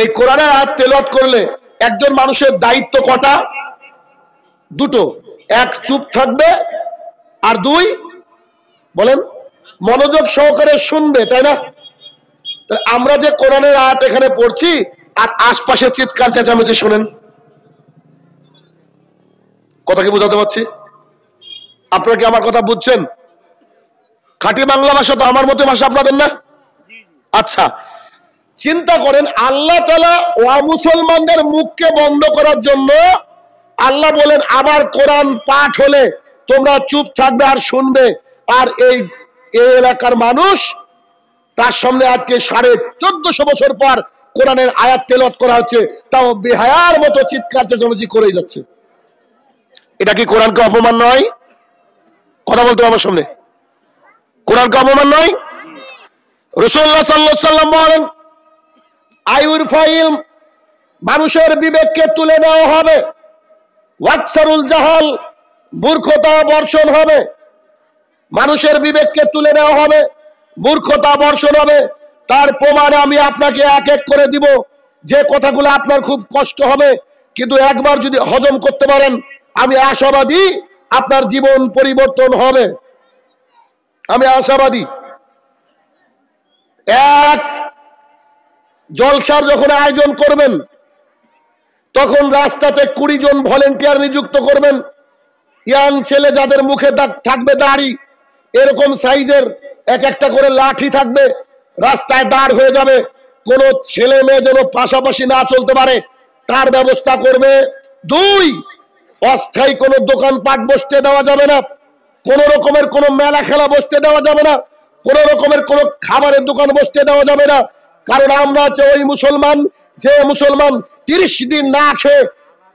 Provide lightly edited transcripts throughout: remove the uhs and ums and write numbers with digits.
এই কোরআনের আয়াত তেলাওয়াত করলে একজন মানুষের দায়িত্ব কটা? দুটো। এক, চুপ থাকবে, আর দুই, বলেন, মনোযোগ সহকারে শুনবে, তাই না? আমরা যে কোরআনের আয়াত এখানে পড়ছি আর আশপাশে চিৎকার চেঁচামেচি শুনেন, কথা কি বোঝাতে পারছি? আপনারা কি আমার কথা বুঝছেন? খাঁটি বাংলা ভাষা তো আমার মতো ভাষা আপনাদের না? আচ্ছা, চিন্তা করেন, আল্লাহ তাআলা মুসলমানদের মুখকে বন্ধ করার জন্য আল্লাহ বলেন আবার কোরআন পাঠ হলে তোমরা চুপ থাকবে আর শুনবে। আর এই এলাকার মানুষ, তার সামনে আজকে 1450 বছর পর কোরআনের আয়াত তেলাওয়াত করা হচ্ছে, তাও বেহায়ার মতো চিৎকার চেঁচামেচি করেই যাচ্ছে। এটা কি কোরআনকে অপমান নয়? কথা বলতে আমার সামনে, কোরআনকে অপমান নয়? রাসূলুল্লাহ সাল্লাল্লাহু আলাইহি ওয়াসাল্লাম বলেন, আইউর ফাইল, মানুষের বিবেককে তুলে নেওয়া হবে, ওয়াকসারুল জাহাল, মূর্খতা বর্ষণ হবে। মানুষের বিবেককে তুলে নেওয়া হবে, মূর্খতা বর্ষণ হবে। তার প্রমাণ আমি আপনাকে এক এক করে দিব, যে কথাগুলো আপনার খুব কষ্ট হবে, কিন্তু একবার যদি হজম করতে পারেন, আমি আশাবাদী আপনার জীবন পরিবর্তন হবে। আমি আশাবাদী। এক, জলসার যখন আয়োজন করবেন তখন রাস্তাতে 20 জন ভলেন্টিয়ার নিযুক্ত করবেন। ইয়াং ছেলে যাদের মুখে থাকবে দাড়ি, এরকম সাইজের এক একটা করে লাঠি থাকবে, রাস্তায় দাঁড় হয়ে যাবে, কোন ছেলে মেয়ে যেন পাশাপাশি না চলতে পারে তার ব্যবস্থা করবে। 2, অস্থায়ী কোনো দোকানপাট বসতে দেওয়া যাবে না, কোন রকমের কোনো মেলা খেলা বসতে দেওয়া যাবে না, কোন রকমের কোনো খাবারের দোকান বসতে দেওয়া যাবে না। কারণ আমরা ওই মুসলমান, যে মুসলমান 30 দিন না খেয়ে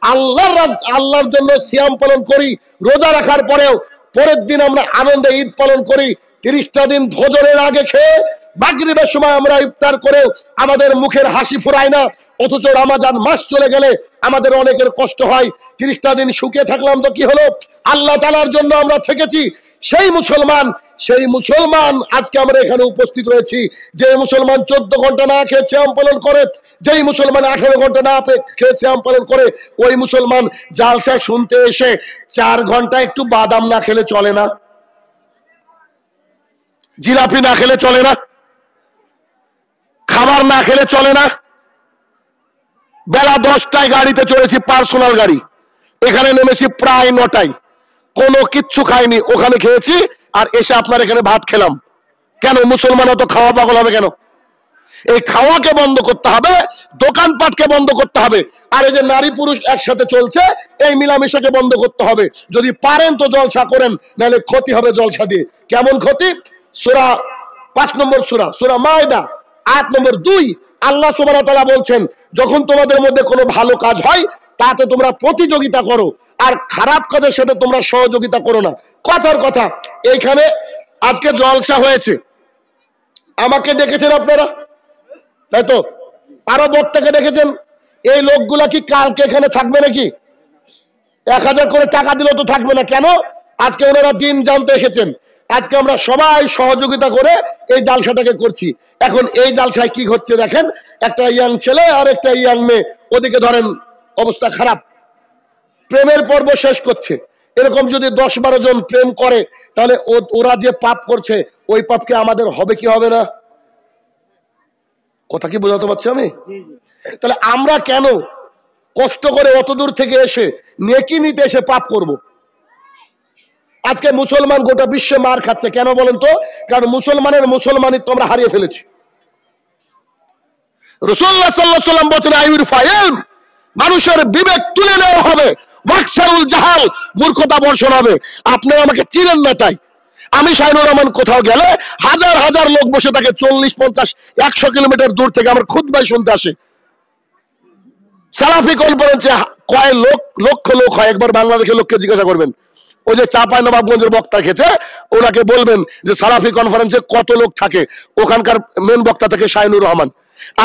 আল্লাহর জন্য সিয়াম পালন করি, রোজা রাখার পরেও পরের দিন আমরা আনন্দে ঈদ পালন করি। 30টা দিন ভোজনের আগে খেয়ে মাগরিবের সময় আমরা ইফতার করেও আমাদের মুখের হাসি ফুরায় না, অথচ রমজান মাস চলে গেলে আমাদের অনেকের কষ্ট হয়। 30টা দিন সুখে থাকলাম তো কি হলো? আল্লাহ তাআলার জন্য আমরা থেকেছি। সেই মুসলমান আজকে আমরা এখানে উপস্থিত রয়েছি, যে মুসলমান 14 ঘন্টা না খেয়ে সিয়াম পালন করে, যেই মুসলমান 18 ঘন্টা না খেয়ে সিয়াম পালন করে, ওই মুসলমান জালসা শুনতে এসে 4 ঘন্টা একটু বাদাম না খেলে চলে না, জিলাপি না খেলে চলে না, খাবার না খেলে চলে না। বেলা 10টায় গাড়িতে চড়েছি, পার্সোনাল গাড়ি, এখানে নেমেছি প্রায় 9টায়, কোনো কিচ্ছু খাইনি, ওখানে খেয়েছি আর এসে আপনার এখানে ভাত খেলাম। কেন? মুসলমান অত খাওয়া পাগল হবে কেন? এই খাওয়াকে বন্ধ করতে হবে, দোকানপাটকে বন্ধ করতে হবে, আর এই যে নারী পুরুষ একসাথে চলছে এই মিলামিশাকে বন্ধ করতে হবে। যদি পারেন তো জলসা করেন, নাহলে ক্ষতি হবে জলসা দিয়ে। কেমন ক্ষতি? সূরা 5 নম্বর সূরা মায়দা আয়াত নম্বর 2, আল্লাহ সুবহানাহু ওয়া তাআলা বলছেন, যখন তোমাদের মধ্যে কোনো ভালো কাজ হয় তাতে তোমরা প্রতিযোগিতা করো, আর খারাপ কাজের সাথে তোমরা সহযোগিতা করো না। কথার কথা, এইখানে আজকে জলসা হয়েছে, আমাকে ডেকেছেন আপনারা, তাই তো? আরো বক্তাকে ডেকেছেন। এই লোকগুলা কি কালকে এখানে থাকবে নাকি? 1000 করে টাকা দিলেও তো থাকবে না। কেন? আজকে ওনারা দিন জানতে এসেছেন। আজকে আমরা সবাই সহযোগিতা করে এই জালসাটাকে করছি। এখন এই জালসায় কি হচ্ছে দেখেন, একটা ইয়াং ছেলে আর একটা ইয়াং মেয়ে, ওদিকে ধরেন অবস্থা খারাপ, প্রেমের পর্ব শেষ করছে। এরকম যদি 10-12 জন প্রেম করে, তাহলে ওরা যে পাপ করছে ওই পাপকে আমাদের হবে কি হবে না? কথা কি বোঝাতে পারছি আমি? তাহলে আমরা কেন কষ্ট করে অত দূর থেকে এসে নেকি নিতে এসে পাপ করব? আজকে মুসলমান গোটা বিশ্বে মার খাচ্ছে, কেন বলেন তো? কারণ মুসলমানিত্ব আমরা হারিয়ে ফেলেছি। রাসূলুল্লাহ সাল্লাল্লাহু আলাইহি ওয়াসাল্লাম বলেন, আইউর ফাইল, মানুষের বিবেক তুলে নেওয়া হবে, ওয়াকসারুল জাহাল, মূর্খতা বর্ষণ হবে। আপনি আমাকে চিনেন না তাই। আমি শাহিনুর রহমান কোথাও গেলে হাজার হাজার লোক বসে থাকে, 40, 50, 100 কিলোমিটার দূর থেকে আমার খুতবা শুনতে আসে। সালাফি কনফারেন্সে কয় লক্ষ লোক হয়, একবার বাংলাদেশের লোককে জিজ্ঞাসা করবেন। ওই যে চাঁপাইনবাবগঞ্জের বক্তা খেয়েছে, ওনাকে বলবেন যে সালাফি কনফারেন্সে কত লোক থাকে। ওখানকার মেন বক্তা থেকে শাহিনুর রহমান।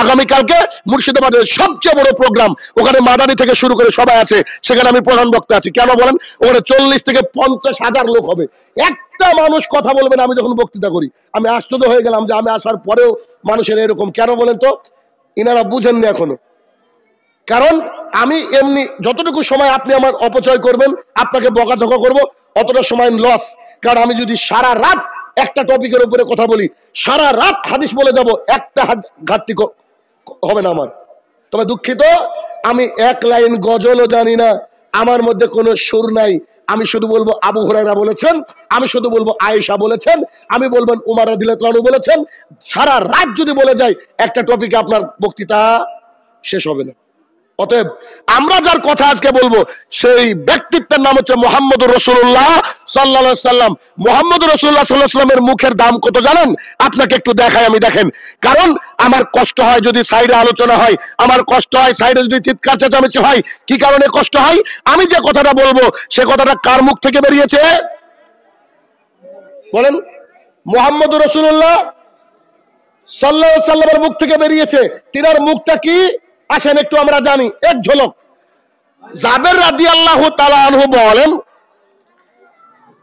আগামীকালকে মুর্শিদাবাদের সবচেয়ে বড় প্রোগ্রাম, ওখানে মাদানি থেকে শুরু করে সবাই আছে, সেখানে আমি প্রধান বক্তা আছি। কেন বলেন? ওখানে 40 থেকে 50 হাজার লোক হবে, একটা মানুষ কথা বলবে না। আমি যখন বক্তৃতা করি আমি আশ্চর্য হয়ে গেলাম যে আমি আসার পরেও মানুষের এরকম। কেন বলেন তো? ইনারা বুঝেননি এখনো। কারণ আমি এমনি যতটুকু সময় আপনি আমার অপচয় করবেন, আপনাকে বকাঝকা করব, অতটা সময় লস। কারণ আমি যদি সারা রাত একটা টপিকের উপরে কথা বলি, সারা রাত হাদিস বলে যাব, একটা ঘাটতি হবে না আমার। তবে দুঃখিত, আমি এক লাইন গজলও জানি না, আমার মধ্যে কোনো সুর নাই। আমি শুধু বলবো আবু হুরায়রা বলেছেন, আমি শুধু বলবো আয়েশা বলেছেন, আমি বলবেন উমর রাদিয়াল্লাহু আনহু বলেছেন। সারা রাত যদি বলে যাই একটা টপিকে, আপনার বক্তৃতা শেষ হবে না। অতএব আমরা যার কথা আজকে বলবো সেই ব্যক্তিত্বের নাম হচ্ছে মুহাম্মদুর রাসূলুল্লাহ সাল্লাল্লাহু আলাইহি সাল্লাম। মুহাম্মদুর রাসূলুল্লাহ সাল্লাল্লাহু আলাইহি সাল্লামের মুখের দাম কত জানেন? আপনাকে একটু দেখাই আমি, দেখেন। কারণ আমার কষ্ট হয় যদি সাইডে আলোচনা হয়, আমার কষ্ট হয় সাইডে যদি চিৎকার চেঁচামেচি হয়। কি কারণে কষ্ট হয়? আমি যে কথাটা বলবো সে কথাটা কার মুখ থেকে বেরিয়েছে বলেন? মুহাম্মদুর রাসূলুল্লাহ সাল্লাল্লাহু আলাইহি সাল্লামের মুখ থেকে বেরিয়েছে। তিনার মুখটা কি আসেন একটু আমরা জানি, এক ঝলক। জাবের রাদিয়াল্লাহু তাআলা আনহু বলেন,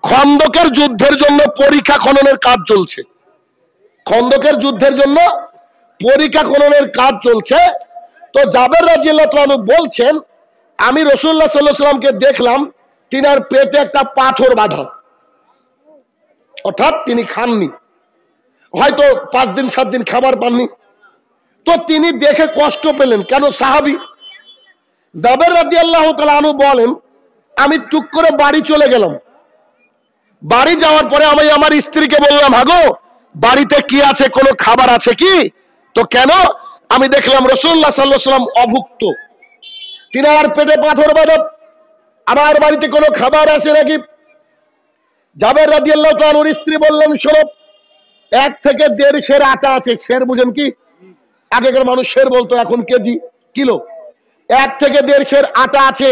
খন্দকের যুদ্ধের জন্য পরীক্ষা খননের কাজ চলছে। খন্দকের যুদ্ধের জন্য পরীক্ষা খননের কাজ চলছে। তো জাবের রাদিয়াল্লাহু তাআলা আনহু বলছেন, আমি রাসূলুল্লাহ সাল্লাল্লাহু আলাইহি সাল্লামকে দেখলাম তিনার পেটে একটা পাথর বাঁধা, অর্থাৎ তিনি খাননি, হয়তো 5 দিন 7 দিন খাবার পাননি। তো তিনি দেখে কষ্ট পেলেন, কেন? সাহাবী। জাবের রাদিয়াল্লাহু তাআলা আনহু বলেন, আমি টুক করে বাড়ি চলে গেলাম। বাড়ি যাওয়ার পরে আমি আমার স্ত্রীকে বললাম, হাগো বাড়িতে কি আছে, কোনো খাবার আছে কি? তো কেন? আমি দেখলাম রাসূলুল্লাহ সাল্লাল্লাহু আলাইহি সাল্লাম অভুক্ত, তিনার পেটে পাথর বাঁধা, আমার বাড়িতে কোনো খাবার আছে নাকি? জাবের রাদিয়াল্লাহু তাআলা আনহুর স্ত্রী বললেন, শোনো, 1 থেকে 1.5 সের আটা আছে। সের বুঝেন কি? আগেকার মানুষ সের বলতো, এখন কেজি, কিলো। 1 থেকে 1.5 সের আটা আছে।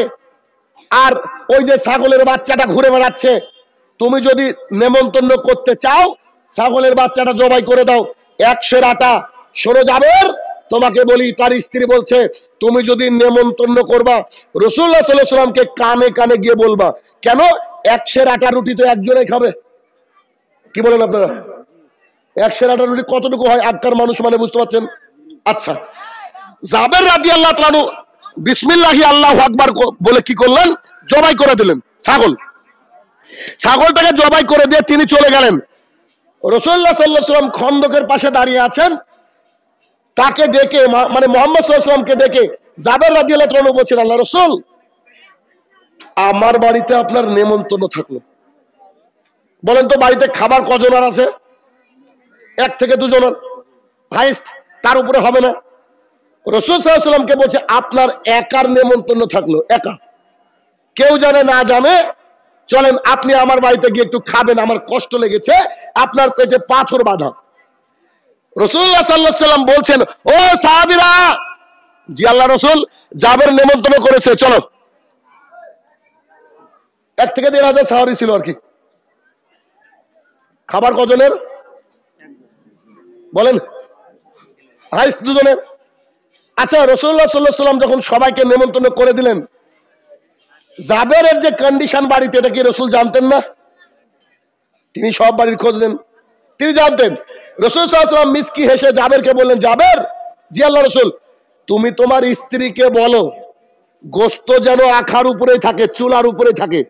আর ওই যে ছাগলের বাচ্চাটা ঘুরে বেড়াচ্ছে, তুমি যদি নেমন্তন্ন করতে চাও, ছাগলের বাচ্চাটা জবাই করে দাও, 1 সের আটা। শোনো জাবের, তোমাকে বলি, তার স্ত্রী বলছে, তুমি যদি নেমন্তন্ন করবা, রাসূলুল্লাহ সাল্লাল্লাহু আলাইহি সাল্লামকে কানে কানে গিয়ে বলবা। কেন? 1 সের আটা রুটি তো একজনেই খাবে। কি বলেন আপনারা? 1 সের আটা রুটি কতটুকু হয়? আগকার মানুষ মানে বুঝতে পারছেন? আচ্ছা, জাবের রাদিয়াল্লাহু তাআলা আনহু বিসমিল্লাহি আল্লাহু আকবার বলে কি করলেন? জবাই করে দিলেন ছাগল। ছাগলটাকে জবাই করে দিয়ে তিনি চলে গেলেন। রাসূলুল্লাহ সাল্লাল্লাহু আলাইহি সাল্লাম খন্দকের পাশে দাঁড়িয়ে আছেন। তাকে ডেকে, মানে মুহাম্মদ সাল্লাল্লাহু আলাইহি সাল্লামকে ডেকে জাবের রাদিয়াল্লাহু তাআলা আনহু বলছেন, আল্লাহ রাসূল, আমার বাড়িতে আপনার নেমন্তন্ন থাকলো। বলেন তো বাড়িতে খাবার কজনের আছে? 1 থেকে 2 জনের হাইস্ট, তার উপরে হবে না। রাসূল সাল্লাল্লাহু আলাইহি সাল্লামকে বলছে, আপনার একার নেমন্তন্ন থাকলো, একা, কেউ জানে না জানে, চলেন আপনি আমার বাড়িতে গিয়ে একটু খাবেন, আমার কষ্ট লেগেছে, আপনার পেটে পাথর বাঁধা। রাসূলুল্লাহ সাল্লাল্লাহু আলাইহি সাল্লাম বলছেন, ও সাহাবীরা, জি আল্লাহ রাসূল, জাবের নেমন্তন্ন করেছে, চলো। 1 থেকে 1.5 হাজার সাহাবী ছিল আর কি। খাবার কজনের বলেন? হাইস্ট 2 জনের। আচ্ছা, রাসূলুল্লাহ সাল্লাল্লাহু আলাইহি সাল্লাম যখন সবাইকে নেমন্তন্ন করে দিলেন, জাবেরের যে কন্ডিশন বাড়িতে, এটা কি রাসূল জানতেন না? তিনি সব বাড়ির খোঁজ নেন, তিনি জানতেন। রাসূল সাল্লাল্লাহু আলাইহি সাল্লাম মিসকি হেসে জাবেরকে বললেন, জাবের, জি আল্লাহ রাসূল, তুমি তোমার স্ত্রীকে বলো গোশত যেন আখার উপরেই থাকে, চুলার উপরেই থাকে,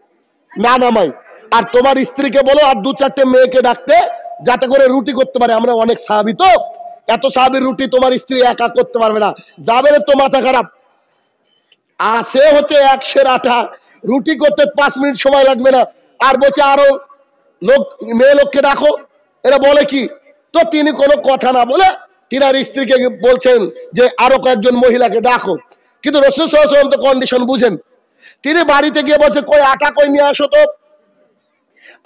না নামায়। আর তোমার স্ত্রীকে বলো আর 2-4টে মেয়েকে ডাকতে, যাতে করে রুটি করতে পারে। আমরা অনেক সাহাবী, তো এত সাহাবীর রুটি তোমার স্ত্রী একা করতে পারবে না। জাবেরের তো মাথা খারাপ, আছে হচ্ছে 1 সের আটা, রুটি করতে 5 মিনিট সময় লাগবে না, আর বলছে আরো লোক, মেয়ে লোককে ডাকো। এরা বলে কি? তো তিনি কোনো কথা না বলে তিনার স্ত্রীকে বলছেন যে আরো কয়েকজন মহিলাকে ডাকো। কিন্তু রাসূল সাল্লাল্লাহু আলাইহি ওয়াসাল্লাম তো কন্ডিশন বুঝেন। তিনি বাড়িতে গিয়ে বলছে, কই আটা কই, নিয়ে আসো তো।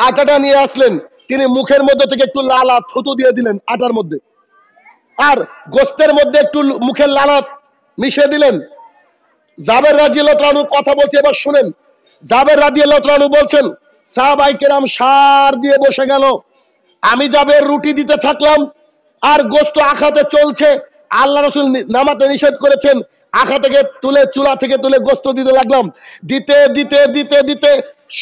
আটাটা নিয়ে আসলেন, তিনি মুখের মধ্যে থেকে একটু লালা থুতু দিয়ে দিলেন আটার মধ্যে, আর গোশতের মধ্যে একটু মুখের লালা মিশিয়ে দিলেন। জাবের রাদিয়াল্লাহু তাআলা আনহু কথা বলছে, এবার শুনেন। জাবের রাদিয়াল্লাহু তাআলা আনহু বলছেন, সাহাবায়ে কেরাম সার দিয়ে বসে গেল, আমি জাবের রুটি দিতে থাকলাম, আর গোশত আখাতে চলছে। আল্লাহ রাসূল নামাতে নিষেধ করেছেন, আখা থেকে তুলে, চুলা থেকে তুলে গোশত দিতে লাগলাম। দিতে দিতে দিতে দিতে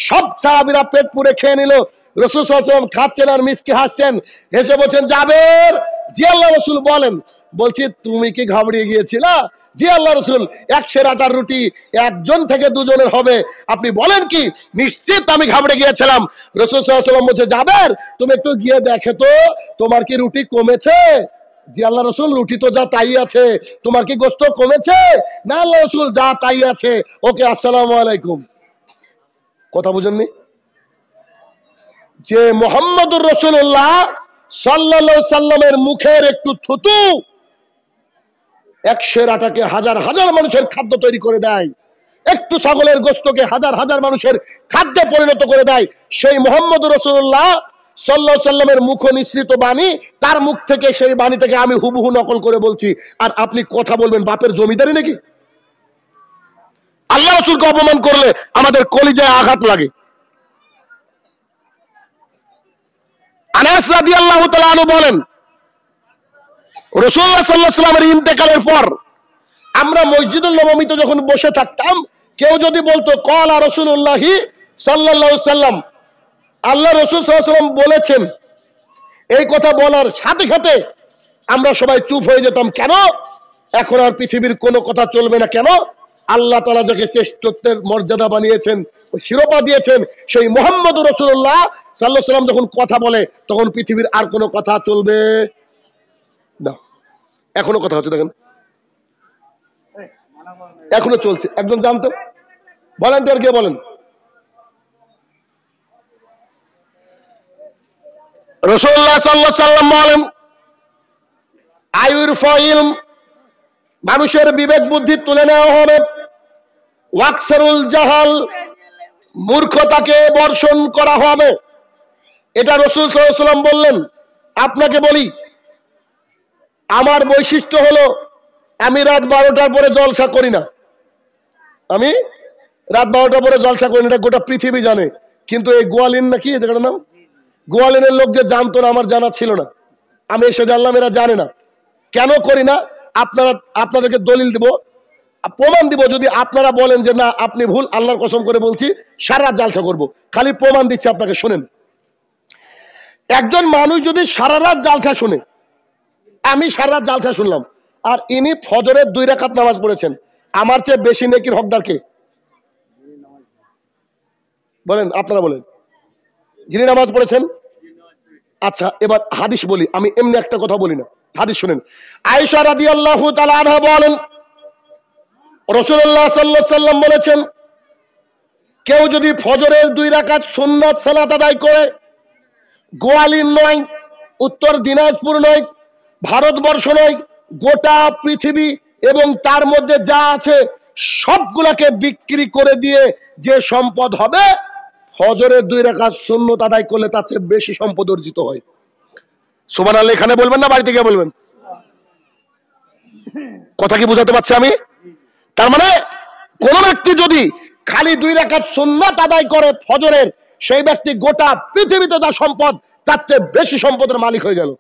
সব সাহাবীরা পেট পুরে খেয়ে নিল। রাসূল সাল্লাল্লাহু আলাইহি ওয়াসাল্লাম খাচ্ছেন আর মিসকে হাসছেন, হেসে বলছেন জাবের, জি আল্লাহ রাসূল বলেন। বলছি তুমি কি ঘাবড়িয়ে গিয়েছিলা? জি আল্লাহ রাসূল, এক সের আটার রুটি একজন থেকে দুজনের হবে, আপনি বলেন কি? নিশ্চিত আমি ঘাবড়ে গিয়েছিলাম। রাসূল সাল্লাল্লাহু আলাইহি ওয়াসাল্লাম বলছে জাবের তুমি একটু গিয়ে দেখে তো তোমার কি রুটি কমেছে? জি আল্লাহ রাসূল, রুটি তো যা তাই আছে, তোমার কি গোশত কমেছে? না আল্লাহ রাসূল, যা তাই আছে। ওকে, আসসালামু আলাইকুম। কথা বুঝেননি? যে মুহাম্মদুর রাসূলুল্লাহ সাল্লাল্লাহু আলাইহি সাল্লামের মুখের একটু থুতু এক সের আটাকে হাজার হাজার মানুষের খাদ্য তৈরি করে দেয়, একটু ছাগলের গোশতকে হাজার হাজার মানুষের খাদ্যে পরিণত করে দেয়। সেই মুহাম্মদুর রাসূলুল্লাহ সাল্লাল্লাহু আলাইহি সাল্লামের মুখ নিঃসৃত বাণী, তার মুখ থেকে সেই বাণীটাকে আমি হুবহু নকল করে বলছি, আর আপনি কথা বলবেন বাপের জমিদারি নাকি? আল্লাহ রাসূলকে অপমান করলে আমাদের কলিজায় আঘাত লাগে। আনাস রাদিয়াল্লাহু তাআলা আনহু বলেন, রাসূলুল্লাহ সাল্লাল্লাহু আলাইহি ওয়াসাল্লামের ইন্তেকালের পর আমরা মসজিদুল নববীতে যখন বসে থাকতাম, কেউ যদি বলতো ক্বালা রাসূলুল্লাহি সাল্লাল্লাহু আলাইহি ওয়াসাল্লাম, আল্লাহ রাসূল সাল্লাল্লাহু আলাইহি ওয়াসাল্লাম বলেছেন, এই কথা বলার সাথে সাথে আমরা সবাই চুপ হয়ে যেতাম। কেন? এখন আর পৃথিবীর কোনো কথা চলবে না। কেন? আল্লাহ তাআলা যাকে শ্রেষ্ঠত্বের মর্যাদা বানিয়েছেন, শিরোপা দিয়েছেন, সেই মুহাম্মদুর রাসূলুল্লাহ সাল্লাল্লাহু আলাইহি ওয়াসাল্লাম যখন কথা বলে, তখন পৃথিবীর আর কোনো কথা চলবে না। এখনো কথা হচ্ছে, দেখেন এখনো চলছে। একজন জানতো, ভলান্টিয়ার কে বলেন। রাসূলুল্লাহ সাল্লাল্লাহু আলাইহি ওয়াসাল্লাম বলেন, আয়ুরফা ইলম, মানুষের বিবেক বুদ্ধি তুলে নেওয়া হবে, ওয়াকসারুল জাহাল, মূর্খতাকে বর্ষণ করা হবে। এটা রাসূল সাল্লাল্লাহু আলাইহি ওয়াসাল্লাম বললেন। আপনাকে বলি, আমার বৈশিষ্ট্য হলো আমি রাত 12টার পরে জলসা করি না। আমি রাত 12টার পরে জলসা করি না, এটা গোটা পৃথিবী জানে। কিন্তু এই গোয়ালিন নাকি এই জায়গাটার নাম, গোয়ালিনের লোক যে জানতো না, আমার জানা ছিল না, আমি এসে জানলাম এরা জানে না। কেন করি না? আপনাদেরকে দলিল দিব, প্রমাণ দিব। যদি আপনারা বলেন যে না আপনি ভুল, আল্লাহর কসম করে বলছি সারা রাত জালসা করব। খালি প্রমাণ দিচ্ছি আপনাকে, শুনেন। একজন মানুষ যদি সারা রাত জালসা শুনে, আমি সারা রাত জালসা শুনলাম, আর ইনি ফজরের 2 রাকাত নামাজ পড়েছেন, আমার চেয়ে বেশি নেকির হকদার কে? বলেন, আপনারা বলেন। যিনি নামাজ পড়েছেন। আচ্ছা, এবার হাদিস বলি, আমি এমনি একটা কথা বলি না, হাদিস শুনেন। আয়েশা রাদিয়াল্লাহু তাআলা আনহা বলেন, রাসূলুল্লাহ সাল্লাল্লাহু আলাইহি ওয়াসাল্লাম বলেছেন, কেউ যদি ফজরের 2 রাকাত সুন্নাত সালাত আদায় করে, গোয়ালিন নয়, উত্তর দিনাজপুর নয়, ভারতবর্ষ নয়, গোটা পৃথিবী এবং তার মধ্যে যা আছে সবগুলাকে বিক্রি করে দিয়ে যে সম্পদ হবে, ফজরের 2 রাকাত সুন্নাত আদায় করলে তার চেয়ে বেশি সম্পদ অর্জিত হয়। সুবহানাল্লাহ এখানে বলবেন না বাড়িতে গিয়ে বলবেন? কথা কি বুঝাতে পারছি আমি? তার মানে কোন ব্যক্তি যদি খালি 2 রাকাত সুন্নাত আদায় করে ফজরের, সেই ব্যক্তি গোটা পৃথিবীতে যা সম্পদ তার চেয়ে বেশি সম্পদের মালিক হয়ে গেল।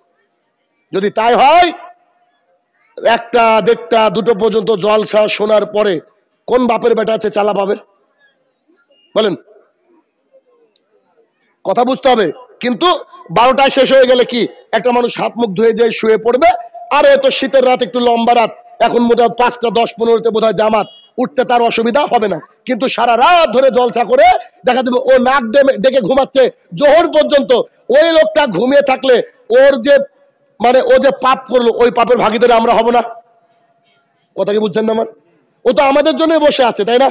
যদি তাই হয়, 1টা, 1:30, 2টো পর্যন্ত জলসা শোনার পরে কোন বাপের বেটা আছে চালা পাবে? বলেন, কথা বুঝতে হবে। কিন্তু 12টায় শেষ হয়ে গেলে কি, একটা মানুষ হাত মুখ ধুয়ে যায় শুয়ে পড়বে, আর এত শীতের রাত, একটু লম্বা রাত, এখন মোটামুটি 5টা 10-15তে বোধহয় জামাত, উঠতে তার অসুবিধা হবে না। কিন্তু সারা রাত ধরে জলসা করে দেখা যাবে ও নাক ডেকে ঘুমাচ্ছে জোহর পর্যন্ত। ওই লোকটা ঘুমিয়ে থাকলে ওর যে মানে ও যে পাপ করলো, ওই পাপের ভাগীদার আমরা হব না? কথা কি বুঝছেন না আমার? ও তো আমাদের জন্যই বসে আছে, তাই না?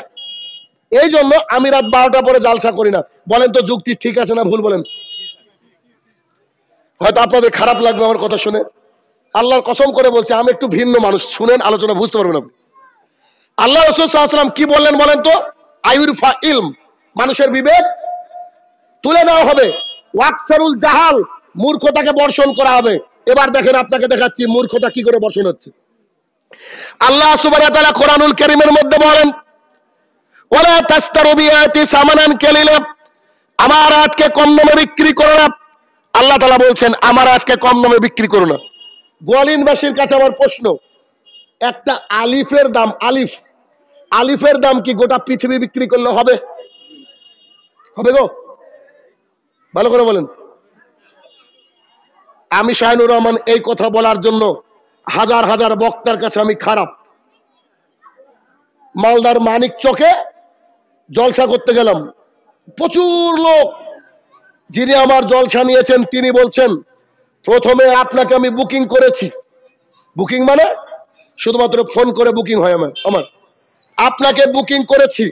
এই জন্য আমি রাত 12টা পরে জালসা করি না। বলেন তো যুক্তি ঠিক আছে না ভুল? বলেন। হয়তো আপনাদের খারাপ লাগবে আমার কথা শুনে, আল্লাহর কসম করে বলছি আমি একটু ভিন্ন মানুষ, শুনেন, আলোচনা বুঝতে পারবেন আপনি। আল্লাহ রাসূল সাল্লাল্লাহু আলাইহি ওয়াসাল্লাম কি বললেন বলেন তো? আয়ুরফা ইলম, মানুষের বিবেক তুলে নেওয়া হবে, ওয়াকসারুল জাহাল, মূর্খতাকে বর্ষণ করা হবে। এবার দেখেন, আপনাকে দেখাচ্ছি মূর্খতা কি করে বর্ষণ হচ্ছে। আল্লাহ সুবহানাহু ওয়া তাআলা কোরআনুল কারীমের মধ্যে বলেন, ওয়ালা তাসতারু বিআয়াতি সামানান কালিলা, আমার আয়াতকে কম দামে বিক্রি করো না। আল্লাহ তাআলা বলছেন আমার আয়াতকে কম দামে বিক্রি করো না। গোয়ালিনবাসীর কাছে আমার প্রশ্ন, একটা আলিফের দাম, আলিফের দাম কি গোটা পৃথিবী বিক্রি করলে হবে? হবে গো? ভালো করে বলেন। আমি শাহিনুর রহমান এই কথা বলার জন্য হাজার হাজার বক্তার কাছে আমি খারাপ। মালদার মানিক চকে জলসা করতে গেলাম, প্রচুর লোক। যিনি আমার জলসা নিয়েছেন তিনি বলছেন, প্রথমে আপনাকে আমি বুকিং করেছি। বুকিং মানে শুধুমাত্র ফোন করে বুকিং হয় আমার। আপনাকে বুকিং করেছি,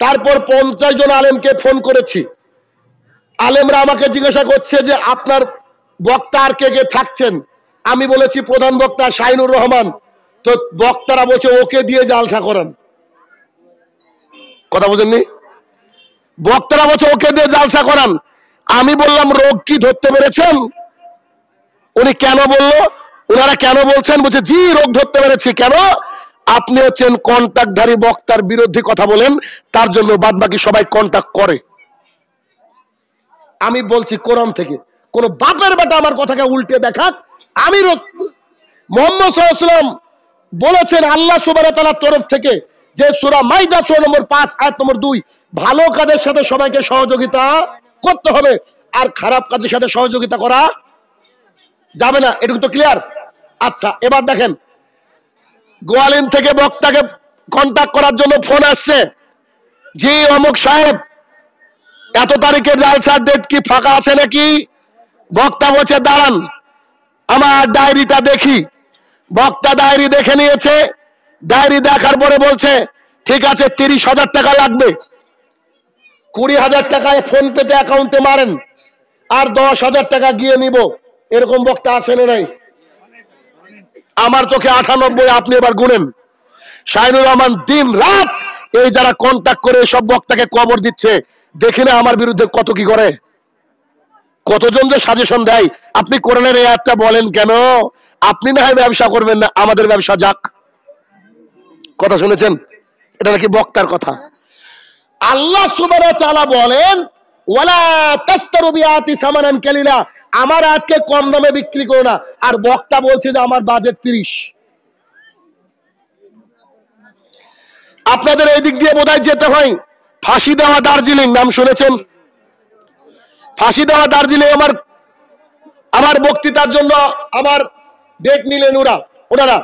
তারপর 50 জন আলেমকে ফোন করেছি। আলেমরা আমাকে জিজ্ঞাসা করছে যে আপনার বক্তা আর কে কে থাকছেন। আমি বলেছি প্রধান বক্তা শাহিনুর রহমান। তো বক্তারা বলছে ওকে দিয়ে জালসা করান। কথা বুঝেননি? বক্তারা বলছে ওকে দিয়ে জালসা করান। আমি বললাম রোগ কি ধরতে পেরেছেন? উনি কেন বললো, ওনারা কেন বলছেন? বলছে জি রোগ ধরতে পেরেছি। কেন? আপনি হচ্ছেন কন্টাক্টধারী বক্তার বিরুদ্ধে কথা বলেন, তার জন্য বাদ বাকি সবাই কন্টাক্ট করে। আমি বলছি কোরআন থেকে কোন বাপের বেটা আমার কথাকে উল্টে দেখাক। আমি মুহাম্মদ সাল্লাল্লাহু আলাইহি ওয়াসাল্লাম বলেছেন আল্লাহ সুবহানাহু ওয়া তাআলার তরফ থেকে, যে সূরা মাইদা সূরা নম্বর 5 আয়াত নম্বর 2, ভালো কাজের সাথে সবাইকে সহযোগিতা করতে হবে, আর খারাপ কাজের সাথে সহযোগিতা করা যাবে না। এটুকু তো ক্লিয়ার? আচ্ছা, এবার দেখেন, গোয়ালিন থেকে বক্তাকে কন্টাক্ট করার জন্য ফোন আসছে, জি অমুক সাহেব এত তারিখের জালসার ডেট কি ফাঁকা আছে নাকি? বক্তা বলছে দাঁড়ান আমার ডায়েরিটা দেখি। বক্তা ডায়েরি দেখে নিয়েছে। ডায়েরি দেখার পরে বলছে ঠিক আছে 30,000 টাকা লাগবে, 20,000 টাকায় ফোন পেতে অ্যাকাউন্টে মারেন, আর 10,000 টাকা গিয়ে নিব। এরকম বক্তা আছে না নাই? আমার চোখে 98। আপনি এবার গুনেন। শাহিনুর রহমান দিন রাত এই যারা কন্টাক্ট করে সব বক্তাকে কবর দিচ্ছে, দেখি না আমার বিরুদ্ধে কত কি করে, কতজন যে সাজেশন দেয়। আপনি কোরআনের এই আয়াতটা বলেন কেন? আপনি না হয় ব্যবসা করবেন না, আমাদের ব্যবসা যাক। কথা শুনেছেন? এটা নাকি বক্তার কথা। আল্লাহ সুবহানাহু ওয়া তাআলা বলেন ওয়ালা তাসতারু বিআয়াতি সামানান কালিলা, আমার আয়াতকে কম দামে বিক্রি করো না। আর বক্তা বলছে যে আমার বাজেট 30। আপনাদের এই দিক দিয়ে বোধহয় যেতে হয় ফাঁসি দেওয়া দার্জিলিং, নাম শুনেছেন? ফাঁসি দেওয়া দার্জিলিং আমার বক্তৃতার জন্য আমার ডেট নিলেন ওনারা।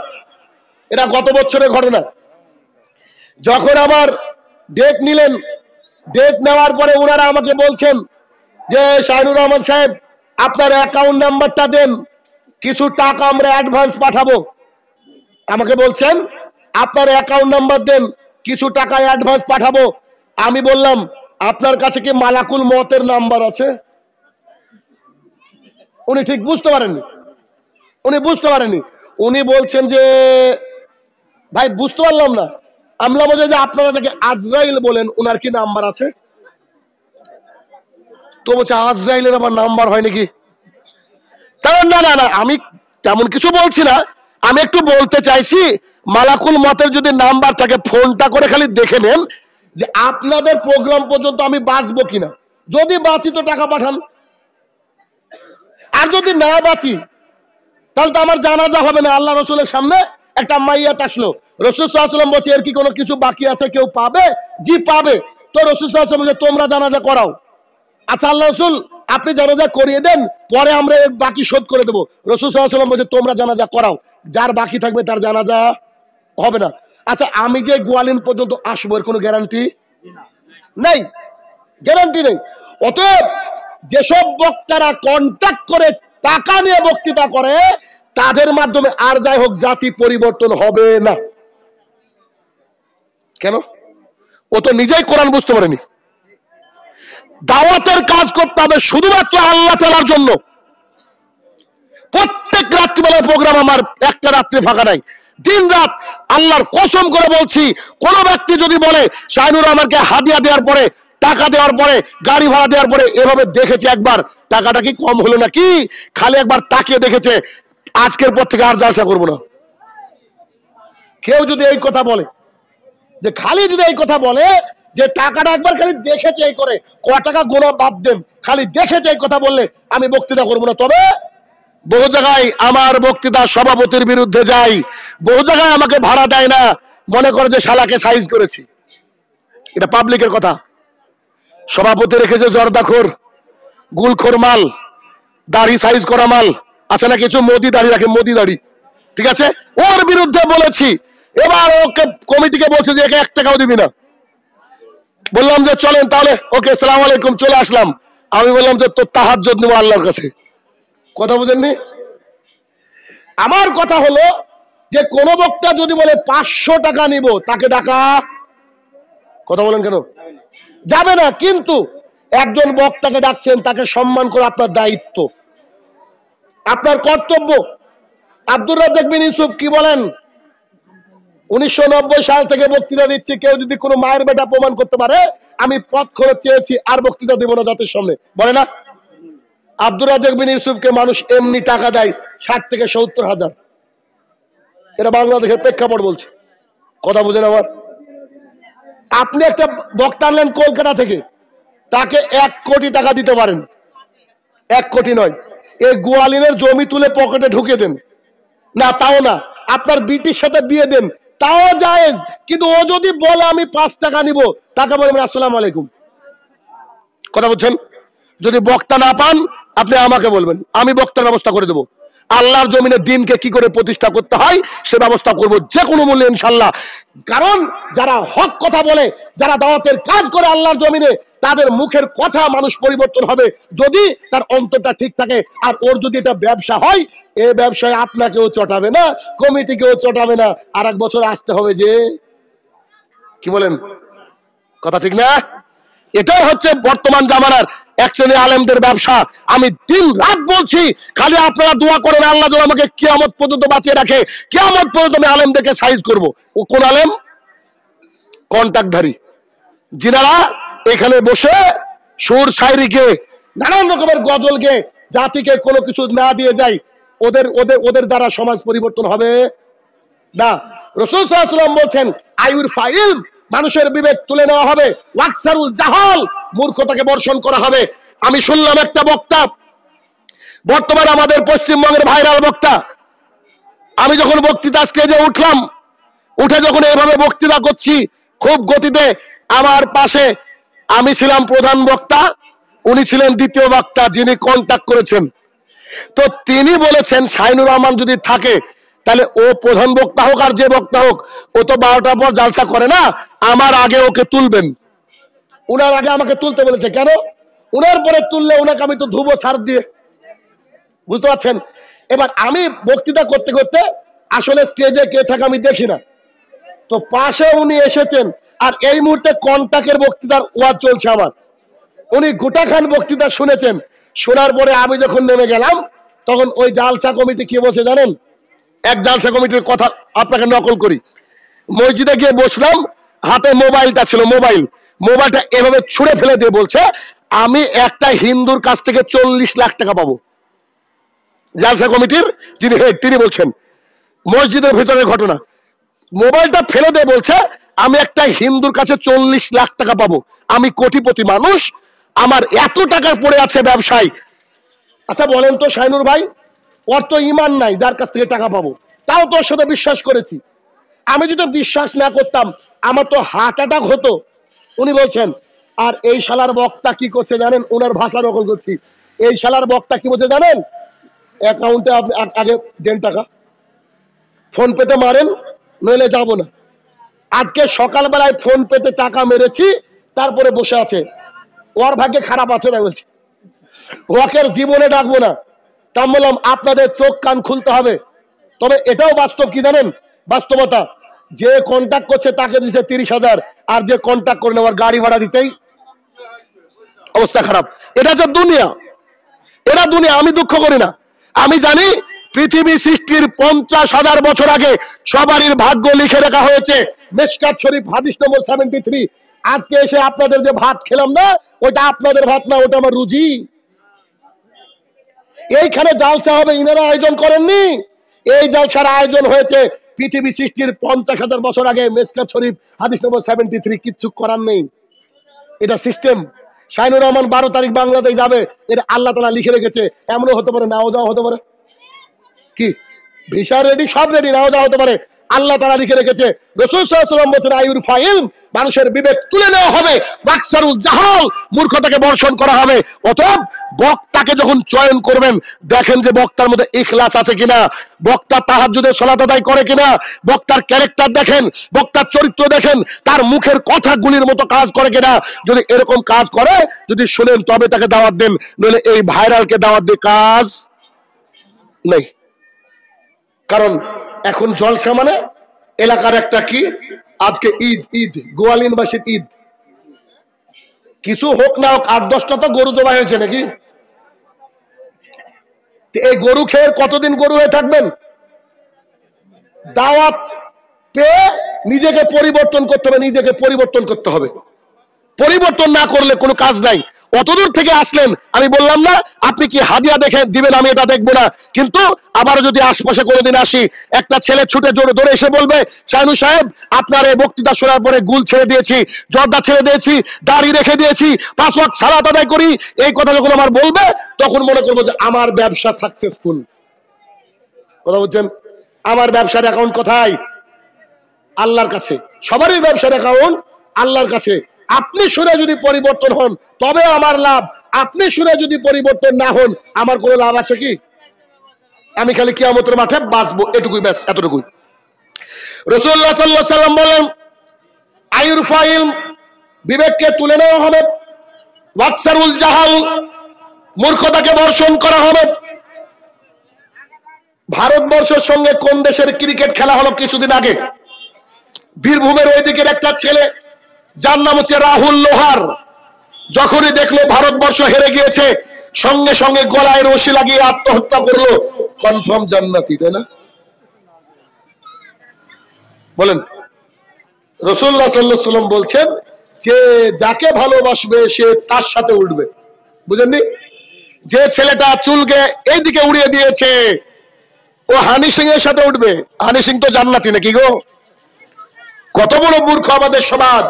এটা গত বছরের ঘটনা। যখন আমার ডেট নিলেন, ডেট নেওয়ার পরে ওনারা আমাকে বলছেন যে শাহিনুর রহমান সাহেব আপনার অ্যাকাউন্ট নাম্বারটা দেন, কিছু টাকা আমরা অ্যাডভান্স পাঠাবো। আমাকে বলছেন আপনার অ্যাকাউন্ট নাম্বার দেন, কিছু টাকা অ্যাডভান্স পাঠাবো। আমি বললাম আপনার কাছে কি মালাকুল মতের নাম্বার আছে? উনি ঠিক বুঝতে পারেননি। উনি বলছেন যে ভাই বুঝতে পারলাম না। আমরা বলছি যে আপনারা যাকে আজরাইল বলেন ওনার কি নাম্বার আছে? তো বলছে আজরাইলের আবার নাম্বার হয় নাকি? না না না, আমি তেমন কিছু বলছি না। আমি একটু বলতে চাইছি মালাকুল মতের যদি নাম্বার থাকে ফোনটা করে খালি দেখে নেন যে আপনাদের প্রোগ্রাম পর্যন্ত আমি বাঁচবো কিনা। যদি বাঁচি তো টাকা পাঠান, আর যদি না বাঁচি তাহলে তো আমার জানাজা হবে না। আল্লাহ রসুলের সামনে একটা মাইয়াত আসলো, রসুল সাল্লাল্লাহু আলাইহি ওয়াসাল্লাম বলছে এর কি কোনো কিছু বাকি আছে, কেউ পাবে? জি পাবে। তো রসুল সাল্লাল্লাহু আলাইহি ওয়াসাল্লাম বলছে তোমরা জানাজা করাও। আচ্ছা আল্লাহ রসুল আপনি জানাজা করিয়ে দেন, পরে আমরা বাকি শোধ করে দেবো। রসুল সাল্লাল্লাহু আলাইহি ওয়াসাল্লাম বলছে তোমরা জানাজা করাও, যার বাকি থাকবে তার জানাজা হবে না। আচ্ছা আমি যে গোয়ালিন পর্যন্ত আসবো এর কোনো গ্যারান্টি নেই, গ্যারান্টি নেই। অতএব যেসব বক্তারা কন্টাক্ট করে টাকা নিয়ে বক্তৃতা করে তাদের মাধ্যমে আর যাই হোক জাতি পরিবর্তন হবে না। কেন? ও তো নিজেই কোরআন বুঝতে পারেনি। দাওয়াতের কাজ করতে হবে শুধুমাত্র আল্লাহ তাআলার জন্য। প্রত্যেক রাত্রিবেলার প্রোগ্রাম, আমার একটা রাত্রি ফাঁকা নাই, দিন রাত। আল্লাহর কসম করে বলছি, কোন ব্যক্তি যদি বলে শাহিনুর রহমানকে হাদিয়া দেওয়ার পরে, টাকা দেওয়ার পরে, গাড়ি ভাড়া দেওয়ার পরে এভাবে দেখেছে একবার, টাকাটা কি কম হলো নাকি? খালি একবার তাকিয়ে দেখেছে, আজকের পর থেকে আর জালসা করবো না। কেউ যদি এই কথা বলে, যে খালি যদি এই কথা বলে যে টাকাটা একবার খালি দেখেছে এই করে, ক টাকা গোনা বাদ দেন, খালি দেখেছে এই কথা বললে আমি বক্তৃতা করবো না। তবে বহু জায়গায় আমার বক্তৃতা সভাপতির বিরুদ্ধে যায়, বহু জায়গায় আমাকে ভাড়া দেয় না, মনে করে যে শালাকে সাইজ করেছি। এটা পাবলিকের কথা। সভাপতি রেখেছে জর্দাখোর, গুলখোর মাল, দাড়ি সাইজ করা মাল আছে না কিছু, মোদি দাড়ি রাখে, মোদি দাড়ি, ঠিক আছে, ওর বিরুদ্ধে বলেছি। এবার ওকে কমিটিকে বলছে যে একে 1 টাকাও দিবি না। বললাম যে চলেন তাহলে, ওকে সালাম আলাইকুম, চলে আসলাম। আমি বললাম যে তোর তাহাজ্জুদ নিব আল্লাহর কাছে। কথা বুঝেননি? আমার কথা হলো যে কোন বক্তা যদি বলে 500 টাকা নিব, তাকে ডাকা, কথা বলেন কেন, যাবে না। কিন্তু একজন বক্তাকে ডাকছেন, তাকে সম্মান করা আপনার দায়িত্ব, আপনার কর্তব্য। আব্দুর রাজ্জাক বিন ইউসুফ কি বলেন? 1990 সাল থেকে বক্তৃতা দিচ্ছি, কেউ যদি কোনো মায়ের বেটা প্রমাণ করতে পারে আমি পথ খরচ চেয়েছি, আর বক্তৃতা দেব না জাতির সামনে, বলে না? আব্দুর রাজ্জাক বিন ইউসুফকে মানুষ এমনি টাকা দেয় 60 থেকে 70 হাজার। এটা বাংলাদেশের প্রেক্ষাপট বলছে, কথা বুঝেন আমার। আপনি একটা বক্তা আনলেন কলকাতা থেকে, তাকে 1 কোটি টাকা দিতে পারেন, 1 কোটি নয়, এই গোয়ালিনের জমি তুলে পকেটে ঢুকে দেন না, তাও না, আপনার বিটির সাথে বিয়ে দেন, তাও জায়েজ। কিন্তু ও যদি বলে আমি 5 টাকা নিব, তাকে বলবেন আসসালামু আলাইকুম। কথা বুঝছেন? যদি বক্তা না পান, আপনি আমাকে বলবেন, আমি বক্তার ব্যবস্থা করে দেবো। আল্লাহর জমিনে দিনকে কি করে প্রতিষ্ঠা করতে হয় সে ব্যবস্থা করব, যে কোনো মূল্যে ইনশাল্লাহ। কারণ যারা হক কথা বলে, যারা দাওয়াতের কাজ করে আল্লাহর জমিনে, তাদের মুখের কথা মানুষ পরিবর্তন হবে যদি তার অন্তরটা ঠিক থাকে। আর ওর যদি এটা ব্যবসা হয়, এই ব্যবসায় আপনাকেও চটাবে না, কমিটিকেও চটাবে না, আর 1 বছর আসতে হবে যে, কি বলেন, কথা ঠিক না? এটাই হচ্ছে বর্তমান জামানার এক শ্রেণীর আলেমদের ব্যবসা। আমি দিন রাত বলছি, খালি আপনারা দোয়া করেন আল্লাহ যেন আমাকে কিয়ামত পর্যন্ত বাঁচিয়ে রাখে। কিয়ামত পর্যন্ত আমি আলেমদেরকে সাইজ করব। ও কোন আলেম? কন্টাক্টধারী, যিনারা এখানে বসে সুর শায়রি গে, নানান রকমের গজল গে জাতিকে কোনো কিছু না দিয়ে যায়, ওদের ওদের ওদের দ্বারা সমাজ পরিবর্তন হবে না। রাসূল সাল্লাল্লাহু আলাইহি ওয়াসাল্লাম বলছেন আয়ুর ফাইল, মানুষের বিবেক তুলে নেওয়া হবে, ওয়াকসারুল জাহাল, মূর্খতাকে বর্ষণ করা হবে। আমি শুনলাম একটা বক্তা, বর্তমানে আমাদের পশ্চিমবঙ্গের ভাইরাল বক্তা, আমি যখন বক্তৃতা স্টেজে উঠলাম, উঠে যখন এইভাবে বক্তৃতা করছি খুব গতিতে, আমার পাশে আমি ছিলাম প্রধান বক্তা, উনি ছিলেন দ্বিতীয় বক্তা যিনি কন্টাক্ট করেছেন। তো তিনি বলেছেন শাহিনুর রহমান যদি থাকে তাহলে ও প্রধান বক্তা হোক আর যে বক্তা হোক, ও তো 12টার পর জালসা করে না, আমার আগে ওকে তুলবেন। উনার আগে আমাকে তুলতে বলেছে, কেন? উনার পরে তুললে উনাকে আমি তো ধুবো সার দিয়ে, বুঝতে পারছেন? এবার আমি বক্তৃতা করতে করতে আসলে স্টেজে কে থাকে আমি দেখি না, তো পাশে উনি এসেছেন, আর এই মুহূর্তে কন্টাক্টের বক্তৃতার ওয়াজ চলছে আমার। উনি গোটা খান বক্তৃতা শুনেছেন, শোনার পরে আমি যখন নেমে গেলাম, তখন ওই জালসা কমিটি কি বলছে জানেন? এক জালসা কমিটির কথা আপনাকে নকল করি। মসজিদে গিয়ে বসলাম, হাতে মোবাইলটা ছিল, মোবাইলটা এভাবে ছুঁড়ে ফেলে দিয়ে বলছে আমি একটা হিন্দুর কাছ থেকে 40 লাখ টাকা পাবো। জালসা কমিটির যিনি হেড তিনি বলছেন, মসজিদের ভিতরের ঘটনা, মোবাইলটা ফেলে দিয়ে বলছে আমি একটা হিন্দুর কাছে 40 লাখ টাকা পাবো, আমি কোটিপতি মানুষ, আমার এত টাকা পড়ে আছে ব্যবসায়। আচ্ছা বলেন তো শাহিনুর ভাই, ওর তো ইমান নাই যার কাছ থেকে টাকা পাবো, তাও তোর সাথে বিশ্বাস করেছি। আমি যদি বিশ্বাস না করতাম আমার তো হার্ট অ্যাটাক হতো। উনি বলছেন, আর এই শালার বক্তা কি করছে জানেন? ওনার ভাষা নকল করছি। এই শালার বক্তা কি বলছে জানেন? অ্যাকাউন্টে আপনি আগে দেন টাকা, ফোন পেতে মারেন, নইলে যাব না। আজকে সকালবেলায় ফোন পেতে টাকা মেরেছি, তারপরে বসে আছে। ওর ভাগ্যে খারাপ আছে না বলছি, ওকের জীবনে ডাকবো না। তা বললাম আপনাদের চোখ কান খুলতে হবে। তবে এটাও বাস্তব, কি জানেন বাস্তবতা, যে কন্টাক্ট করছে তাকে দিচ্ছে 30,000, আর যে কন্টাক্ট করে নেওয়ার গাড়ি ভাড়া দিতেই অবস্থা খারাপ। এটা যে দুনিয়া, এটা দুনিয়া। আমি দুঃখ করি না, আমি জানি পৃথিবী সৃষ্টির 50,000 বছর আগে সবারই ভাগ্য লিখে রাখা হয়েছে। মিশকাত শরীফ হাদিস নম্বর 73। আজকে এসে আপনাদের যে ভাত খেলাম না, ওটা আপনাদের ভাত না, ওটা আমার রুজি। এইখানে জালসা হবে, ইনারা আয়োজন করেননি। এই জালসার আয়োজন হয়েছে পৃথিবী সৃষ্টির 50,000 বছর আগে। মিশকাত শরীফ হাদিস নম্বর 73, কিচ্ছু করার নেই, এটা সিস্টেম। শাহিনুর রহমান 12 তারিখ বাংলাদেশ যাবে, এটা আল্লাহ তাআলা লিখে রেখেছে। এমনও হতে পারে নাও যাওয়া হতে পারে, কি ভিসা রেডি, সব রেডি, নাও যাওয়া হতে পারে। আল্লাহ তাআলা লিখে রেখেছে। রাসূল সাল্লাল্লাহু আলাইহি ওয়াসাল্লাম বলেছেন আইউরফা ইলম, মানুষের বিবেক তুলে নেওয়া হবে, ওয়াকসারুল জাহাল, মূর্খতাকে বর্ষণ করা হবে। অতএব বক্তাকে যখন চয়ন করবেন দেখেন যে বক্তার মধ্যে ইখলাস আছে কিনা, বক্তা তাহাজ্জুদের সালাত আদায় করে কিনা, বক্তার ক্যারেক্টার দেখেন, বক্তার চরিত্র দেখেন, তার মুখের কথাগুলির মতো কাজ করে কিনা। যদি এরকম কাজ করে, যদি শুনেন তবে তাকে দাওয়াত দেন, নইলে এই ভাইরালকে দাওয়াত দিয়ে কাজ নেই। কারণ এখন জলসা মানে এলাকার একটা কি, আজকে ঈদ গোয়ালিনবাসীর ঈদ, কিছু হোক না হোক 8-10টা তো গরু জবাই হয়েছে নাকি? এই গরু খেয়ে কতদিন গরু হয়ে থাকবেন? দাওয়াত পেয়ে নিজেকে পরিবর্তন করতে হবে, নিজেকে পরিবর্তন করতে হবে। পরিবর্তন না করলে কোনো কাজ নাই। অতদূর থেকে আসলেন, আমি বললাম না আপনি কি হাদিয়া দেখে দিবেন, আমি এটা দেখবো না, কিন্তু আবার যদি আশপাশে কোনোদিন আসি, একটা ছেলে ছুটে জোরে ধরে এসে বলবে শাহিনু সাহেব আপনার এই বক্তৃতা শোনার পরে গুল ছেড়ে দিয়েছি, জর্দা ছেড়ে দিয়েছি, দাড়ি রেখে দিয়েছি, 5 ওয়াক্ত সালাত আদায় করি, এই কথা যখন আমার বলবে তখন মনে করবো যে আমার ব্যবসা সাকসেসফুল। কথা বলছেন? আমার ব্যবসার অ্যাকাউন্ট কোথায়? আল্লাহর কাছে। সবারই ব্যবসার অ্যাকাউন্ট আল্লাহর কাছে। আপনি শুনে যদি পরিবর্তন হন তবে আমার লাভ, আপনি শুনে যদি পরিবর্তন না হন আমার কোনো লাভ আছে কি? আমি খালি কিয়ামতের মাঠে বাঁচবো, এটুকুই, ব্যাস এতটুকুই। রাসূলুল্লাহ সাল্লাল্লাহু আলাইহি ওয়াসাল্লাম বলেন আইউরফা ইলম, বিবেককে তুলে নেওয়া হবে, ওয়াকসারুল জাহাল, মূর্খতাকে বর্ষণ করা হবে। ভারতবর্ষের সঙ্গে কোন দেশের ক্রিকেট খেলা হলো কিছুদিন আগে, বীরভূমের ওই দিকের একটা ছেলে যার নাম হচ্ছে রাহুল লোহার, যখনই দেখলো ভারতবর্ষ হেরে গিয়েছে সঙ্গে সঙ্গে গলায় রশি লাগিয়ে আত্মহত্যা করলো। কনফার্ম জান্নাতি, তাই না? বলেন। রাসূলুল্লাহ সাল্লাল্লাহু আলাইহি ওয়াসাল্লাম বলছেন যে যাকে ভালোবাসবে সে তার সাথে উঠবে। বুঝেননি? যে ছেলেটা চুলকে এইদিকে উড়িয়ে দিয়েছে ও হানি সিং এর সাথে উঠবে। হানি সিং তো জান্নাতি নাকি গো? কত বড় মূর্খ আমাদের সমাজ।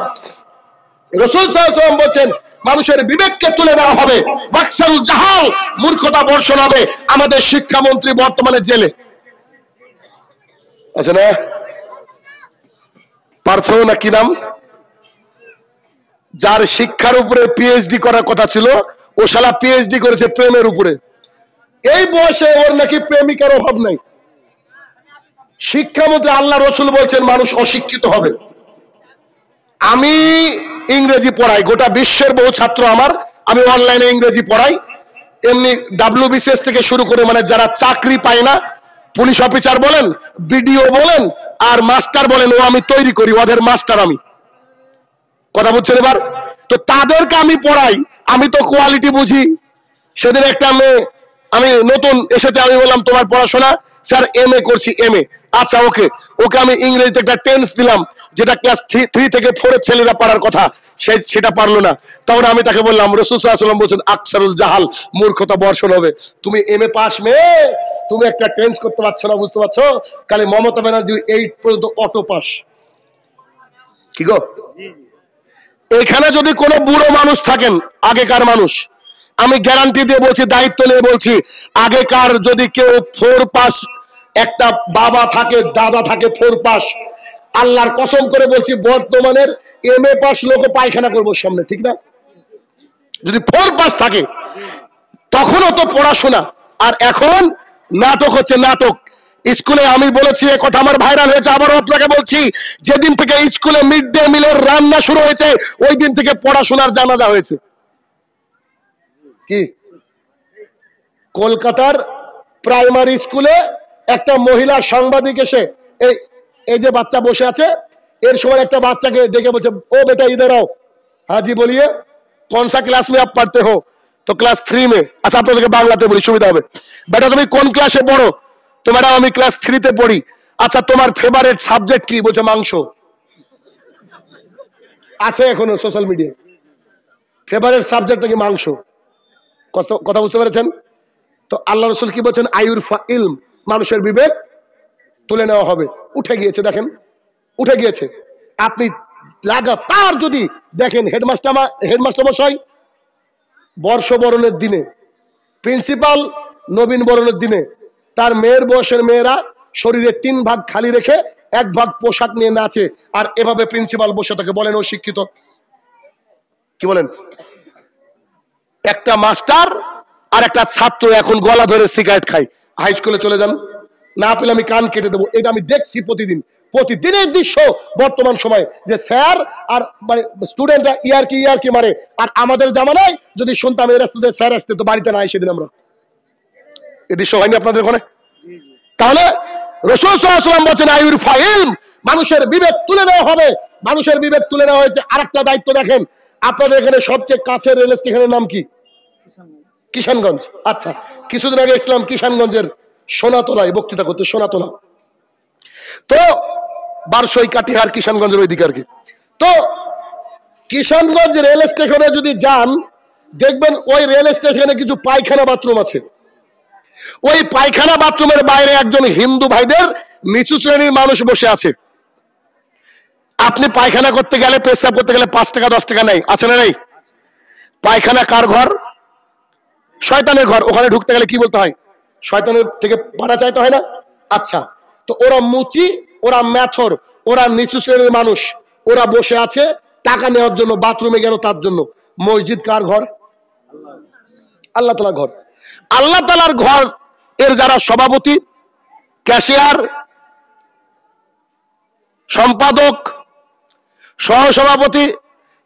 রাসূল সাল্লাল্লাহু আলাইহি ওয়াসাল্লাম বলেন মানুষের বিবেককে তুলে নেওয়া হবে, ওয়াকসারুল জাহাল, মূর্খতা বর্ষণ হবে। আমাদের শিক্ষামন্ত্রী বর্তমানে জেলে আছে না? পার্থ না কি নাম, যার শিক্ষার উপরে পিএইচডি করার কথা ছিল, ও শালা পিএইচডি করেছে প্রেমের উপরে। এই বয়সে ওর নাকি প্রেমিকার অভাব নাই। শিক্ষামন্ত্রী, আল্লাহ রসুল বলছেন মানুষ অশিক্ষিত হবে। আমি ইংরেজি পড়াই, গোটা বিশ্বের বহু ছাত্র আমার, আমি অনলাইনে ইংরেজি পড়াই। এমনি WBCS থেকে শুরু করে মানে যারা চাকরি পায় না, পুলিশ অফিসার বলেন, বিডিও বলেন আর মাস্টার বলেন, ও আমি তৈরি করি, ওদের মাস্টার আমি। কথা বুঝছেন এবার? তো তাদেরকে আমি পড়াই, আমি তো কোয়ালিটি বুঝি। সেদিন একটা মেয়ে, আমি নতুন এসেছে, আমি বললাম তোমার পড়াশোনা? স্যার MA করছি। MA, আচ্ছা ওকে। ওকে আমি ইংরেজিতে একটা টেন্স দিলাম যেটা ক্লাস 3 থেকে 4 এর ছেলেরা পারার কথা, সেটা পারলো না। তখন আমি তাকে বললাম রাসূল সাল্লাল্লাহু আলাইহি ওয়াসাল্লাম বলেছেন আকসারুল জাহাল, মূর্খতা বর্ষণ হবে। তুমি MA পাস মেয়ে, তুমি একটা টেন্স করতে পারছো না, বুঝতে পারছো? খালি মমতা ব্যানার্জি 8 পর্যন্ত অটো পাস। কি গো? এখানে যদি কোনো বুড়ো মানুষ থাকেন, আগেকার মানুষ, আমি গ্যারান্টি দিয়ে বলছি, দায়িত্ব নিয়ে বলছি, আগেকার যদি কেউ 4 পাস, একটা বাবা থাকে, দাদা থাকে 4 পাস, আল্লাহর কসম করে বলছি বর্তমানের MA পাস লোক পায়খানা করবো সামনে, ঠিক না? যদি 4 পাস থাকে তখনও তো পড়াশোনা। আর এখন নাটক হচ্ছে, নাটক। স্কুলে আমি বলেছি, এ কথা আমার ভাইরাল হয়েছে, আবারও আপনাকে বলছি, যেদিন থেকে স্কুলে মিড ডে মিলের রান্না শুরু হয়েছে ওই দিন থেকে পড়াশোনার জানাজা হয়েছে। কি কলকাতার প্রাইমারি স্কুলে একটা মহিলা সাংবাদিক এসে, এই যে বাচ্চা বসে আছে, এর সময় একটা বাচ্চাকে ডেকে বলছে, ও বেটা ইধর आओ। हाँ जी बोलिए, कौन सा क्लास में आप पढ़ते हो? तो क्लास 3 में। अच्छा আপনাদেরকে বাংলাতে বলি, সুবিধা হবে। বেটা তুমি কোন ক্লাসে পড়ো? তো ম্যাডাম আমি ক্লাস 3 তে পড়ি। আচ্ছা তোমার ফেভারিট সাবজেক্ট কি? বলছে মাংস। আছে এখনো সোশ্যাল মিডিয়ায়, ফেভারিট সাবজেক্ট নাকি মাংস। কথা বুঝতে পেরেছেন? তো আল্লাহ রাসূল কি বলছেন? আইউরফা ইলম, মানুষের বিবেক তুলে নেওয়া হবে। উঠে গিয়েছে, দেখেন উঠে গিয়েছে। আপনি লাগাতার যদি দেখেন, হেডমাস্টার মশাই বর্ষবরণের দিনে, প্রিন্সিপাল নবীন বরণের দিনে, তার মেয়ের বয়সের মেয়েরা শরীরে 3 ভাগ খালি রেখে এক ভাগ পোশাক নিয়ে নাচে, আর এভাবে প্রিন্সিপাল বসে থাকে, বলেন ও শিক্ষিত? কি বলেন? একটা মাস্টার আর একটা ছাত্র এখন গলা ধরে সিগারেট খায়, হাই স্কুলে চলে যান, না পেলে আমি কান কেটে দেবো। এটা আমি দেখছি প্রতিদিনের দৃশ্য বর্তমান সময়ে, যে স্যার আর মানে স্টুডেন্টরা ইয়ারকি মারে। আর আমাদের জামানায় যদি শুনতাম এই রাস্তাতে স্যার আসতে, তো বাড়িতে না সেদিন আমরা, এই দৃশ্য হয়নি আপনাদের ওখানে? তাহলে রাসূল সাল্লাল্লাহু আলাইহি ওয়াসাল্লাম বলেন আইউর ফাইল, মানুষের বিবেক তুলে নেওয়া হবে। মানুষের বিবেক তুলে নেওয়া হয়েছে। আরেকটা দায়িত্ব দেখেন, আপনাদের এখানে সবচেয়ে কাছের রেল স্টেশনের নাম কি? কিষানগঞ্জ। আচ্ছা, কিছুদিন আগে ইসলাম কিষানগঞ্জের সোনাতলায় বক্তৃতা করতে, সোনাতলা তো বারসই কাটিহার কিষানগঞ্জের ওই দিকে আর কি। তো কিষানগঞ্জ রেল স্টেশনে যদি যান, দেখবেন ওই রেল স্টেশনে কিছু পায়খানা বাথরুম আছে। ওই পায়খানা বাথরুমের বাইরে একজন হিন্দু ভাইদের নিচু শ্রেণীর মানুষ বসে আছে। আপনি পায়খানা করতে গেলে, পেশাব করতে গেলে 5 টাকা 10 টাকা নেই, আছে না নেই? পায়খানা কার ঘর? শয়তানের ঘর। ওখানে ঢুকতে গেলে কি বলতে হয়? শয়তানের থেকে পানা চাইতে হয় না? আচ্ছা, তো ওরা মুচি, ওরা মেথর, ওরা নিচু শ্রেণীর মানুষ, ওরা বসে আছে টাকা নেওয়ার জন্য, বাথরুমে গেল তার জন্য। মসজিদ কার ঘর? আল্লাহ তাআলার ঘর। আল্লাহ তাআলার ঘর এর যারা সভাপতি, ক্যাশিয়ার, সম্পাদক, সহসভাপতি,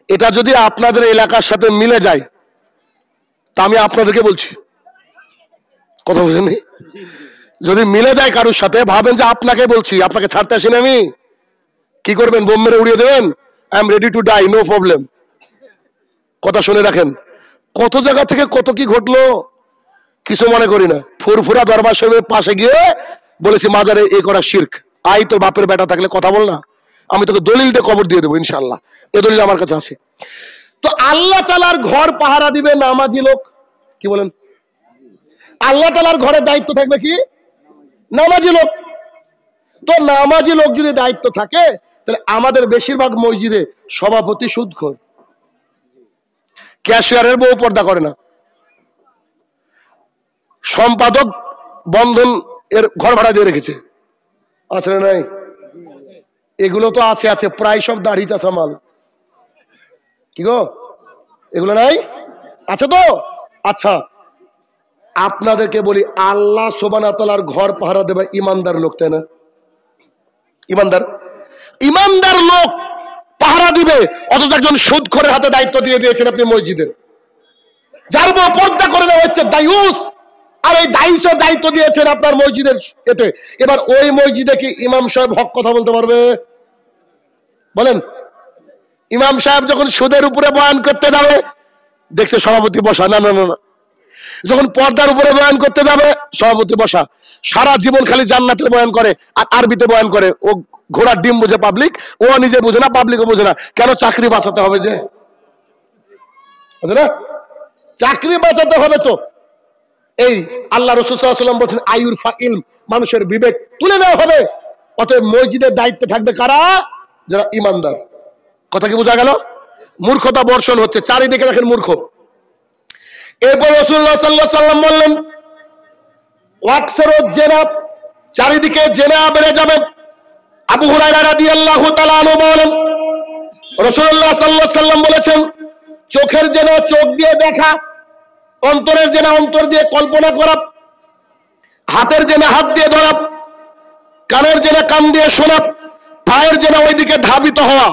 এটা যদি আপনাদের এলাকার সাথে মিলে যায়, তা আমি আপনাদেরকে বলছি, কথা বুঝেন? যদি মিলে যায় কারোর সাথে, ভাবেন যে আপনাকে বলছি, আপনাকে ছাড়তে আসেনি আমি। কি করবেন? বোম মেরে উড়িয়ে দেবেন? I am ready to die, no problem. কথা শুনে রাখেন, কত জায়গা থেকে কত কি ঘটলো, কিছু মনে করি না। ফুরফুরা দরবার শরীফের পাশে গিয়ে বলেছি, মাজারে এ করা শিরক। আই তোর বাপের বেটা থাকলে কথা বল না, আমি তোকে দলিল দিয়ে কবর দিয়ে দেবো ইনশাল্লাহ। এ দলিল আমার কাছে আছে। তো আল্লাহ তাআলার ঘর পাহারা দিবে নামাজি লোক। কি বলেন? আল্লাহ তাআলার ঘরের দায়িত্ব থাকবে কি? নামাজি লোক। তো নামাজি লোক যদি দায়িত্ব থাকে, তাহলে আমাদের বেশিরভাগ মসজিদে সভাপতি সুদখোর, ক্যাশিয়ারের বউ পর্দা করে না, সম্পাদক বন্ধন এর ঘর ভাড়া দিয়ে রেখেছে, আছে না নাই? এগুলো তো আছে প্রায় সব দাড়ি চাষা মাল। কি গো, এগুলো নাই? আছে তো? আচ্ছা, আপনাদেরকে বলি, আল্লাহ সুবহানাহু ওয়া তাআলার ঘর পাহারা দেবে ইমানদার লোক, তাই না? ইমানদার লোক পাহারা দিবে, অথচ একজন সুদখোরের হাতে দায়িত্ব দিয়ে দিয়েছেন আপনি মসজিদের, যার বউ পর্দা করে নেওয়া হচ্ছে, দায়ুস। আর এই দায়ুসের দায়িত্ব দিয়েছেন আপনার মসজিদের এতে। এবার ওই মসজিদে কি ইমাম সাহেব হক কথা বলতে পারবে? বলেন। ইমাম সাহেব যখন সুদের উপরে বয়ান করতে যাবে, দেখছে সভাপতি বসা, না না না। যখন পর্দার উপরে বয়ান করতে যাবে, সভাপতি বসা। সারা জীবন খালি জান্নাতের বয়ান করে আর আরবিতে বয়ান করে। ও ঘোড়ার ডিম বুঝে পাবলিক, ও নিজে বুঝে না, পাবলিকও বুঝে না। কেন? চাকরি বাঁচাতে হবে, যে চাকরি বাঁচাতে হবে। তো এই আল্লাহ রাসূল সাল্লাল্লাহু আলাইহি ওয়াসাল্লাম বলেন আইউর ফাইল, মানুষের বিবেক তুলে নেওয়া হবে। অতএব মসজিদের দায়িত্বে থাকবে কারা? যারা ইমানদার। কথা কি বোঝা গেল? মূর্খতা বর্ষণ হচ্ছে চারিদিকে, দেখেন মূর্খ। এরপর রাসূলুল্লাহ সাল্লাল্লাহু আলাইহি ওয়াসাল্লাম বললেন ওয়াকসারুজ জিনা, চারিদিকে জিনা বেড়ে যাবে। আবু হুরায়রা রাদিয়াল্লাহু তাআলা আনহু বলেন রাসূলুল্লাহ সাল্লাল্লাহু আলাইহি ওয়াসাল্লাম বলেছেন, চোখের জিনা চোখ দিয়ে দেখা, অন্তরের জিনা অন্তর দিয়ে কল্পনা করা, হাতের জিনা হাত দিয়ে ধরা, কানের জিনা কান দিয়ে শোনা, পায়ের জিনা ওইদিকে ধাবিত হওয়া।